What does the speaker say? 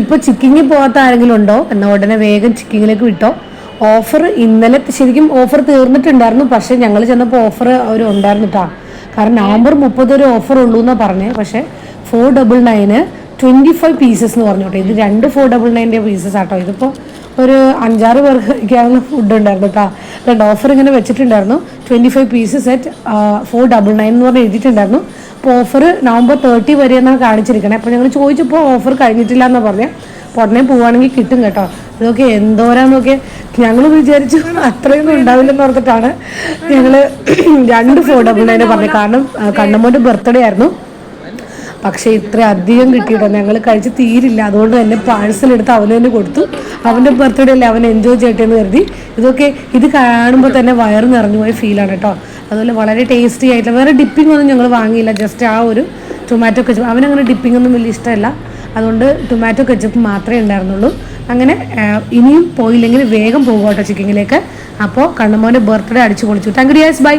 ഇപ്പോൾ ചിക്കിങ്ങിൽ പോകാത്ത ആരെങ്കിലും ഉണ്ടോ എന്നാൽ ഉടനെ വേഗം ചിക്കിങ്ങിലേക്ക് വിട്ടോ. ഓഫർ ഇന്നലെ ശരിക്കും ഓഫർ തീർന്നിട്ടുണ്ടായിരുന്നു, പക്ഷേ ഞങ്ങൾ ചെന്നപ്പോൾ ഓഫർ അവർ ഉണ്ടായിരുന്നു കേട്ടോ. കാരണം നവംബർ 30 ഒരു ഓഫർ ഉള്ളൂ എന്നാണ് പറഞ്ഞത്. പക്ഷേ 499 25 പീസസ് എന്ന് പറഞ്ഞോട്ടെ. ഇത് 2 499 പീസസ് ആട്ടോ. ഇതിപ്പോൾ ഒരു 5-6 പേർക്ക് കഴിക്കാവുന്ന ഫുഡ് ഉണ്ടായിരുന്നു കേട്ടോ. രണ്ട് ഓഫർ ഇങ്ങനെ വെച്ചിട്ടുണ്ടായിരുന്നു. 25 പീസസ് അറ്റ് 499 എന്ന് പറഞ്ഞ് എഴുതിയിട്ടുണ്ടായിരുന്നു. അപ്പോൾ ഓഫർ നവംബർ 30 വരെ എന്നാണ് കാണിച്ചിരിക്കണേ. അപ്പോൾ ഞങ്ങൾ ചോദിച്ചപ്പോൾ ഓഫർ കഴിഞ്ഞിട്ടില്ല എന്നാണ് പറഞ്ഞത്. അപ്പോൾ ഉടനെ പോവുകയാണെങ്കിൽ കിട്ടും കേട്ടോ. ഇതൊക്കെ എന്തോരാന്നൊക്കെ ഞങ്ങൾ വിചാരിച്ചു അത്രയൊന്നും ഉണ്ടാവില്ലെന്ന് ഓർത്തിട്ടാണ് ഞങ്ങൾ 2 499 പറഞ്ഞത്. കാരണം കണ്ണമ്മോൻ്റെ ബർത്ത്ഡേ ആയിരുന്നു. പക്ഷേ ഇത്ര അധികം കിട്ടിയിട്ടോ ഞങ്ങൾ കഴിച്ച് തീരില്ല. അതുകൊണ്ട് തന്നെ പാഴ്സൽ എടുത്ത് അവന് തന്നെ കൊടുത്തു. അവൻ്റെ ബർത്ത്ഡേ അല്ലേ, അവൻ എൻജോയ് ചെയ്യട്ടെ എന്ന് കരുതി. ഇത് കാണുമ്പോൾ തന്നെ വയറ് നിറഞ്ഞു പോയ ഫീലാണ് കേട്ടോ. അതുപോലെ വളരെ ടേസ്റ്റി ആയിട്ടുള്ള വേറെ ഡിപ്പിംഗ് ഒന്നും ഞങ്ങൾ വാങ്ങിയില്ല. ജസ്റ്റ് ആ ഒരു ടൊമാറ്റോ കെച്ചപ്പ്, അവനങ്ങനെ ഡിപ്പിംഗ് ഒന്നും വലിയ ഇഷ്ടമല്ല. അതുകൊണ്ട് ടൊമാറ്റോ കെച്ചപ്പ് മാത്രമേ ഉണ്ടായിരുന്നുള്ളൂ. അങ്ങനെ ഇനിയും പോയില്ലെങ്കിൽ വേഗം പോകുക കേട്ടോ ചിക്കിങ്ങിലേക്ക്. അപ്പോൾ കണ്ണമ്മോൻ്റെ ബർത്ത്ഡേ അടിച്ചു പൊളിച്ചു. Thank you guys, by.